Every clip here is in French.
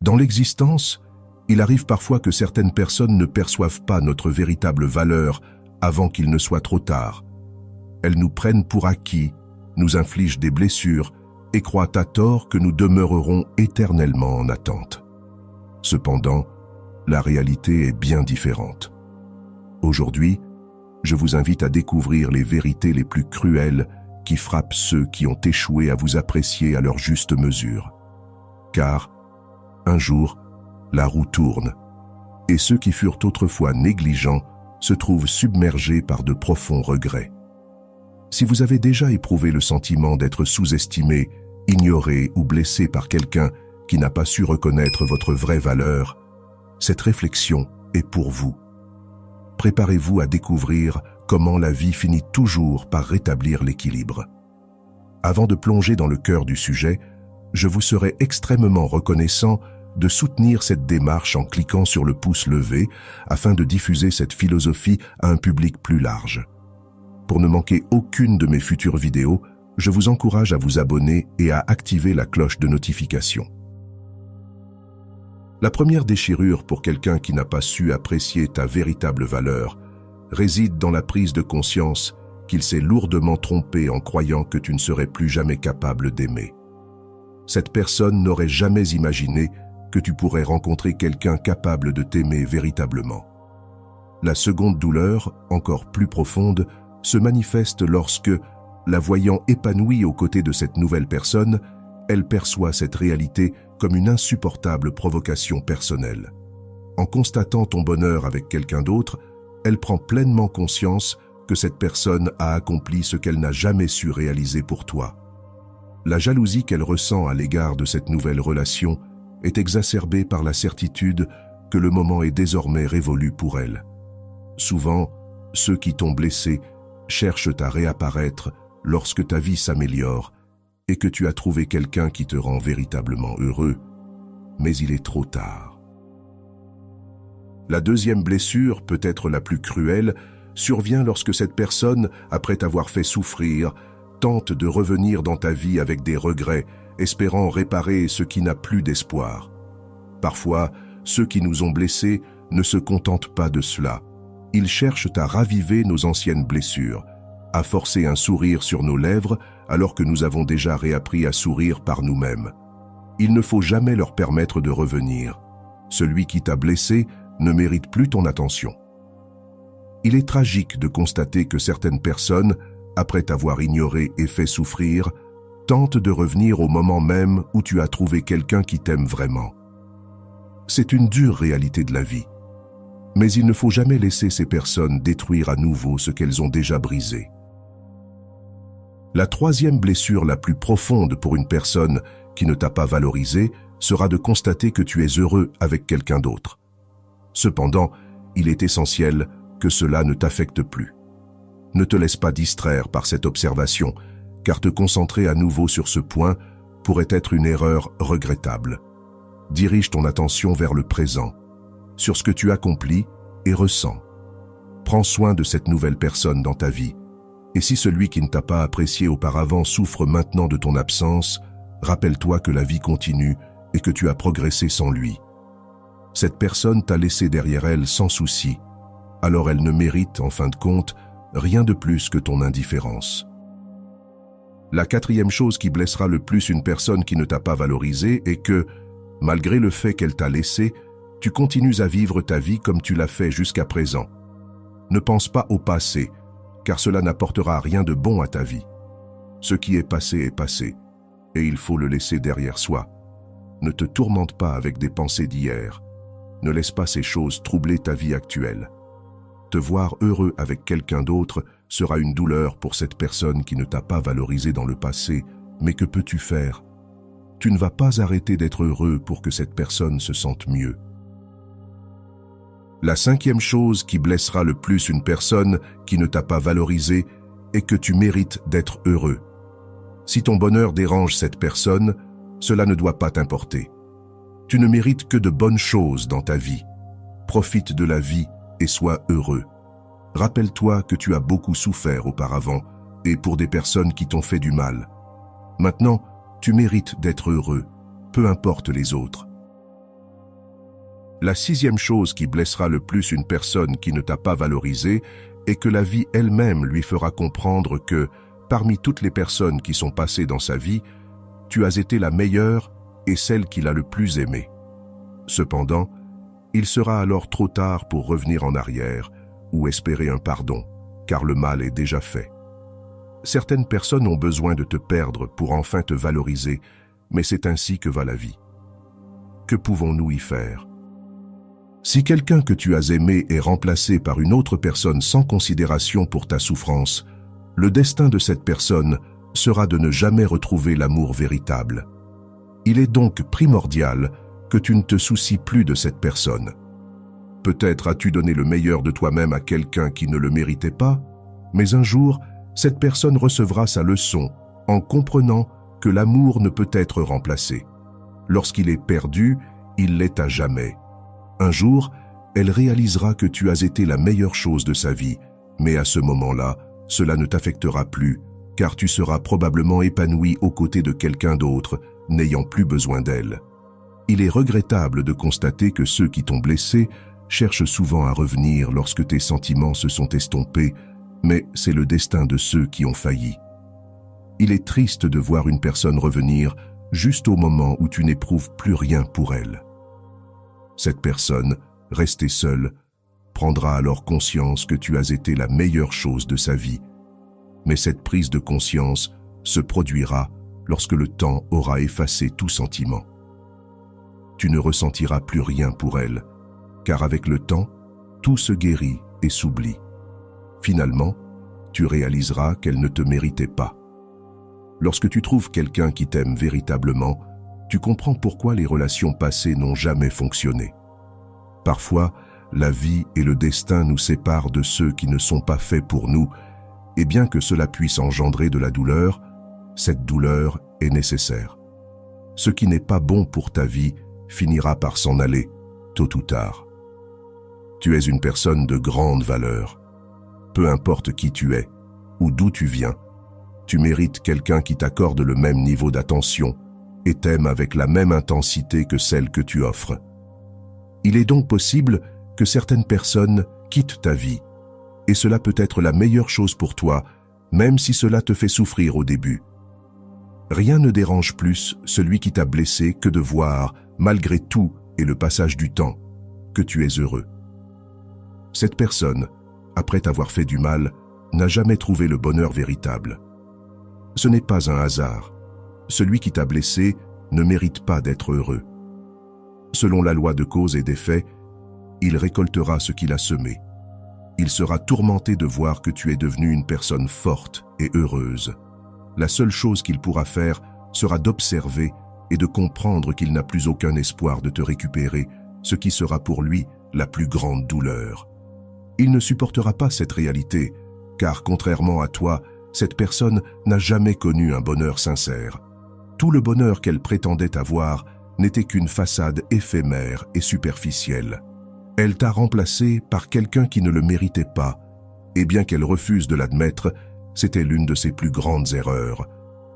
Dans l'existence, il arrive parfois que certaines personnes ne perçoivent pas notre véritable valeur avant qu'il ne soit trop tard. Elles nous prennent pour acquis, nous infligent des blessures et croient à tort que nous demeurerons éternellement en attente. Cependant, la réalité est bien différente. Aujourd'hui, je vous invite à découvrir les vérités les plus cruelles qui frappent ceux qui ont échoué à vous apprécier à leur juste mesure. Car, un jour, la roue tourne, et ceux qui furent autrefois négligents se trouvent submergés par de profonds regrets. Si vous avez déjà éprouvé le sentiment d'être sous-estimé, ignoré ou blessé par quelqu'un qui n'a pas su reconnaître votre vraie valeur, cette réflexion est pour vous. Préparez-vous à découvrir comment la vie finit toujours par rétablir l'équilibre. Avant de plonger dans le cœur du sujet, je vous serais extrêmement reconnaissant de soutenir cette démarche en cliquant sur le pouce levé afin de diffuser cette philosophie à un public plus large. Pour ne manquer aucune de mes futures vidéos, je vous encourage à vous abonner et à activer la cloche de notification. La première déchirure pour quelqu'un qui n'a pas su apprécier ta véritable valeur réside dans la prise de conscience qu'il s'est lourdement trompé en croyant que tu ne serais plus jamais capable d'aimer. Cette personne n'aurait jamais imaginé que tu pourrais rencontrer quelqu'un capable de t'aimer véritablement. La seconde douleur, encore plus profonde, se manifeste lorsque, la voyant épanouie aux côtés de cette nouvelle personne, elle perçoit cette réalité comme une insupportable provocation personnelle. En constatant ton bonheur avec quelqu'un d'autre, elle prend pleinement conscience que cette personne a accompli ce qu'elle n'a jamais su réaliser pour toi. La jalousie qu'elle ressent à l'égard de cette nouvelle relation est exacerbée par la certitude que le moment est désormais révolu pour elle. Souvent, ceux qui t'ont blessé cherchent à réapparaître lorsque ta vie s'améliore et que tu as trouvé quelqu'un qui te rend véritablement heureux, mais il est trop tard. La deuxième blessure, peut-être la plus cruelle, survient lorsque cette personne, après t'avoir fait souffrir, tente de revenir dans ta vie avec des regrets, espérant réparer ce qui n'a plus d'espoir. Parfois, ceux qui nous ont blessés ne se contentent pas de cela. Ils cherchent à raviver nos anciennes blessures, à forcer un sourire sur nos lèvres alors que nous avons déjà réappris à sourire par nous-mêmes. Il ne faut jamais leur permettre de revenir. Celui qui t'a blessé ne mérite plus ton attention. Il est tragique de constater que certaines personnes, après t'avoir ignoré et fait souffrir, tentent de revenir au moment même où tu as trouvé quelqu'un qui t'aime vraiment. C'est une dure réalité de la vie. Mais il ne faut jamais laisser ces personnes détruire à nouveau ce qu'elles ont déjà brisé. La troisième blessure la plus profonde pour une personne qui ne t'a pas valorisé sera de constater que tu es heureux avec quelqu'un d'autre. Cependant, il est essentiel que cela ne t'affecte plus. Ne te laisse pas distraire par cette observation, car te concentrer à nouveau sur ce point pourrait être une erreur regrettable. Dirige ton attention vers le présent, sur ce que tu accomplis et ressens. Prends soin de cette nouvelle personne dans ta vie. Et si celui qui ne t'a pas apprécié auparavant souffre maintenant de ton absence, rappelle-toi que la vie continue et que tu as progressé sans lui. Cette personne t'a laissé derrière elle sans souci, alors elle ne mérite, en fin de compte, rien de plus que ton indifférence. La quatrième chose qui blessera le plus une personne qui ne t'a pas valorisé est que, malgré le fait qu'elle t'a laissé, tu continues à vivre ta vie comme tu l'as fait jusqu'à présent. Ne pense pas au passé, car cela n'apportera rien de bon à ta vie. Ce qui est passé, et il faut le laisser derrière soi. Ne te tourmente pas avec des pensées d'hier. Ne laisse pas ces choses troubler ta vie actuelle. Te voir heureux avec quelqu'un d'autre sera une douleur pour cette personne qui ne t'a pas valorisé dans le passé, mais que peux-tu faire? Tu ne vas pas arrêter d'être heureux pour que cette personne se sente mieux. La cinquième chose qui blessera le plus une personne qui ne t'a pas valorisé est que tu mérites d'être heureux. Si ton bonheur dérange cette personne, cela ne doit pas t'importer. Tu ne mérites que de bonnes choses dans ta vie. Profite de la vie et sois heureux. Rappelle-toi que tu as beaucoup souffert auparavant et pour des personnes qui t'ont fait du mal. Maintenant, tu mérites d'être heureux, peu importe les autres. La sixième chose qui blessera le plus une personne qui ne t'a pas valorisé est que la vie elle-même lui fera comprendre que, parmi toutes les personnes qui sont passées dans sa vie, tu as été la meilleure et celle qu'il a le plus aimée. Cependant, il sera alors trop tard pour revenir en arrière ou espérer un pardon, car le mal est déjà fait. Certaines personnes ont besoin de te perdre pour enfin te valoriser, mais c'est ainsi que va la vie. Que pouvons-nous y faire? Si quelqu'un que tu as aimé est remplacé par une autre personne sans considération pour ta souffrance, le destin de cette personne sera de ne jamais retrouver l'amour véritable. Il est donc primordial que tu ne te soucies plus de cette personne. Peut-être as-tu donné le meilleur de toi-même à quelqu'un qui ne le méritait pas, mais un jour, cette personne recevra sa leçon en comprenant que l'amour ne peut être remplacé. Lorsqu'il est perdu, il l'est à jamais. Un jour, elle réalisera que tu as été la meilleure chose de sa vie, mais à ce moment-là, cela ne t'affectera plus, car tu seras probablement épanoui aux côtés de quelqu'un d'autre, n'ayant plus besoin d'elle. Il est regrettable de constater que ceux qui t'ont blessé cherchent souvent à revenir lorsque tes sentiments se sont estompés, mais c'est le destin de ceux qui ont failli. Il est triste de voir une personne revenir juste au moment où tu n'éprouves plus rien pour elle. Cette personne, restée seule, prendra alors conscience que tu as été la meilleure chose de sa vie. Mais cette prise de conscience se produira lorsque le temps aura effacé tout sentiment. Tu ne ressentiras plus rien pour elle, car avec le temps, tout se guérit et s'oublie. Finalement, tu réaliseras qu'elle ne te méritait pas. Lorsque tu trouves quelqu'un qui t'aime véritablement, tu comprends pourquoi les relations passées n'ont jamais fonctionné. Parfois, la vie et le destin nous séparent de ceux qui ne sont pas faits pour nous, et bien que cela puisse engendrer de la douleur, cette douleur est nécessaire. Ce qui n'est pas bon pour ta vie finira par s'en aller, tôt ou tard. Tu es une personne de grande valeur. Peu importe qui tu es ou d'où tu viens, tu mérites quelqu'un qui t'accorde le même niveau d'attention et t'aime avec la même intensité que celle que tu offres. Il est donc possible que certaines personnes quittent ta vie, et cela peut être la meilleure chose pour toi, même si cela te fait souffrir au début. Rien ne dérange plus celui qui t'a blessé que de voir, malgré tout et le passage du temps, que tu es heureux. Cette personne, après t'avoir fait du mal, n'a jamais trouvé le bonheur véritable. Ce n'est pas un hasard. Celui qui t'a blessé ne mérite pas d'être heureux. Selon la loi de cause et d'effet, il récoltera ce qu'il a semé. Il sera tourmenté de voir que tu es devenu une personne forte et heureuse. La seule chose qu'il pourra faire sera d'observer et de comprendre qu'il n'a plus aucun espoir de te récupérer, ce qui sera pour lui la plus grande douleur. Il ne supportera pas cette réalité, car contrairement à toi, cette personne n'a jamais connu un bonheur sincère. Tout le bonheur qu'elle prétendait avoir n'était qu'une façade éphémère et superficielle. Elle t'a remplacé par quelqu'un qui ne le méritait pas, et bien qu'elle refuse de l'admettre, c'était l'une de ses plus grandes erreurs.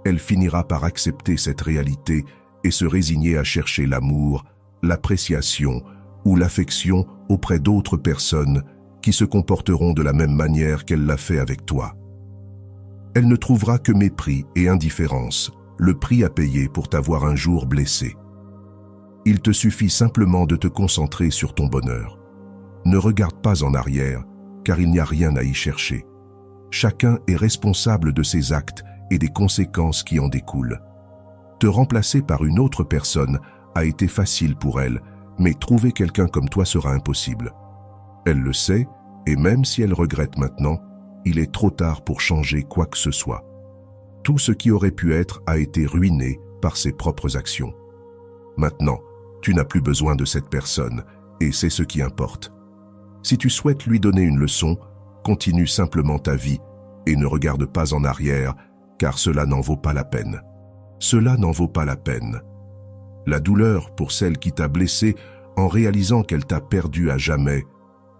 Elle finira par accepter cette réalité et se résigner à chercher l'amour, l'appréciation ou l'affection auprès d'autres personnes qui se comporteront de la même manière qu'elle l'a fait avec toi. Elle ne trouvera que mépris et indifférence, le prix à payer pour t'avoir un jour blessé. Il te suffit simplement de te concentrer sur ton bonheur. Ne regarde pas en arrière, car il n'y a rien à y chercher. Chacun est responsable de ses actes et des conséquences qui en découlent. Te remplacer par une autre personne a été facile pour elle, mais trouver quelqu'un comme toi sera impossible. Elle le sait, et même si elle regrette maintenant, il est trop tard pour changer quoi que ce soit. Tout ce qui aurait pu être a été ruiné par ses propres actions. Maintenant, tu n'as plus besoin de cette personne, et c'est ce qui importe. Si tu souhaites lui donner une leçon, continue simplement ta vie et ne regarde pas en arrière, car cela n'en vaut pas la peine. Cela n'en vaut pas la peine. La douleur pour celle qui t'a blessé en réalisant qu'elle t'a perdu à jamais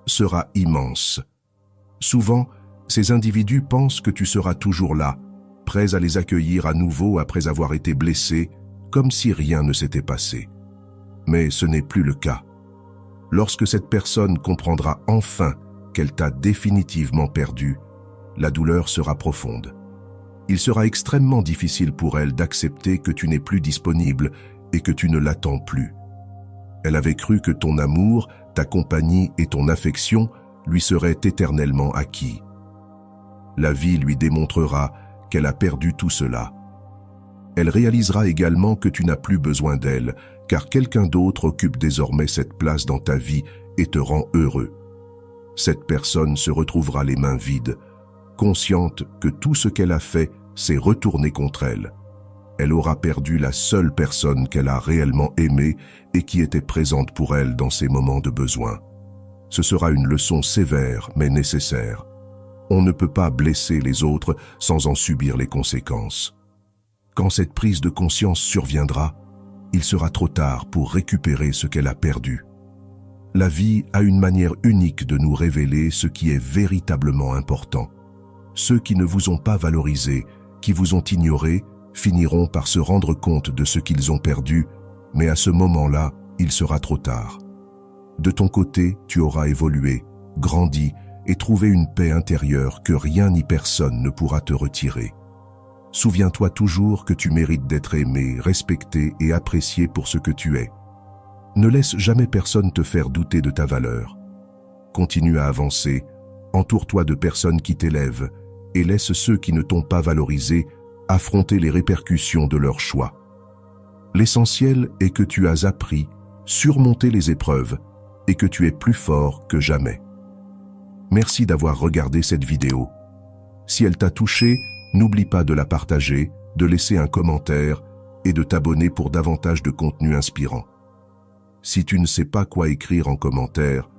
sera immense. Souvent, ces individus pensent que tu seras toujours là, prêt à les accueillir à nouveau après avoir été blessé, comme si rien ne s'était passé. Mais ce n'est plus le cas. Lorsque cette personne comprendra enfin qu'elle t'a définitivement perdu, la douleur sera profonde. Il sera extrêmement difficile pour elle d'accepter que tu n'es plus disponible et que tu ne l'attends plus. Elle avait cru que ton amour, ta compagnie et ton affection lui seraient éternellement acquis. La vie lui démontrera qu'elle a perdu tout cela. Elle réalisera également que tu n'as plus besoin d'elle, car quelqu'un d'autre occupe désormais cette place dans ta vie et te rend heureux. Cette personne se retrouvera les mains vides, consciente que tout ce qu'elle a fait s'est retourné contre elle. Elle aura perdu la seule personne qu'elle a réellement aimée et qui était présente pour elle dans ses moments de besoin. Ce sera une leçon sévère mais nécessaire. On ne peut pas blesser les autres sans en subir les conséquences. Quand cette prise de conscience surviendra, il sera trop tard pour récupérer ce qu'elle a perdu. La vie a une manière unique de nous révéler ce qui est véritablement important. Ceux qui ne vous ont pas valorisé, qui vous ont ignoré, finiront par se rendre compte de ce qu'ils ont perdu, mais à ce moment-là, il sera trop tard. De ton côté, tu auras évolué, grandi et trouvé une paix intérieure que rien ni personne ne pourra te retirer. Souviens-toi toujours que tu mérites d'être aimé, respecté et apprécié pour ce que tu es. Ne laisse jamais personne te faire douter de ta valeur. Continue à avancer, entoure-toi de personnes qui t'élèvent et laisse ceux qui ne t'ont pas valorisé affronter les répercussions de leur choix. L'essentiel est que tu as appris, surmonté les épreuves et que tu es plus fort que jamais. Merci d'avoir regardé cette vidéo. Si elle t'a touché, n'oublie pas de la partager, de laisser un commentaire et de t'abonner pour davantage de contenu inspirant. Si tu ne sais pas quoi écrire en commentaire,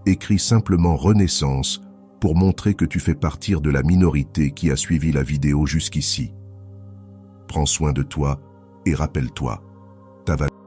écris simplement Renaissance pour montrer que tu fais partie de la minorité qui a suivi la vidéo jusqu'ici. Prends soin de toi et rappelle-toi, ta valeur.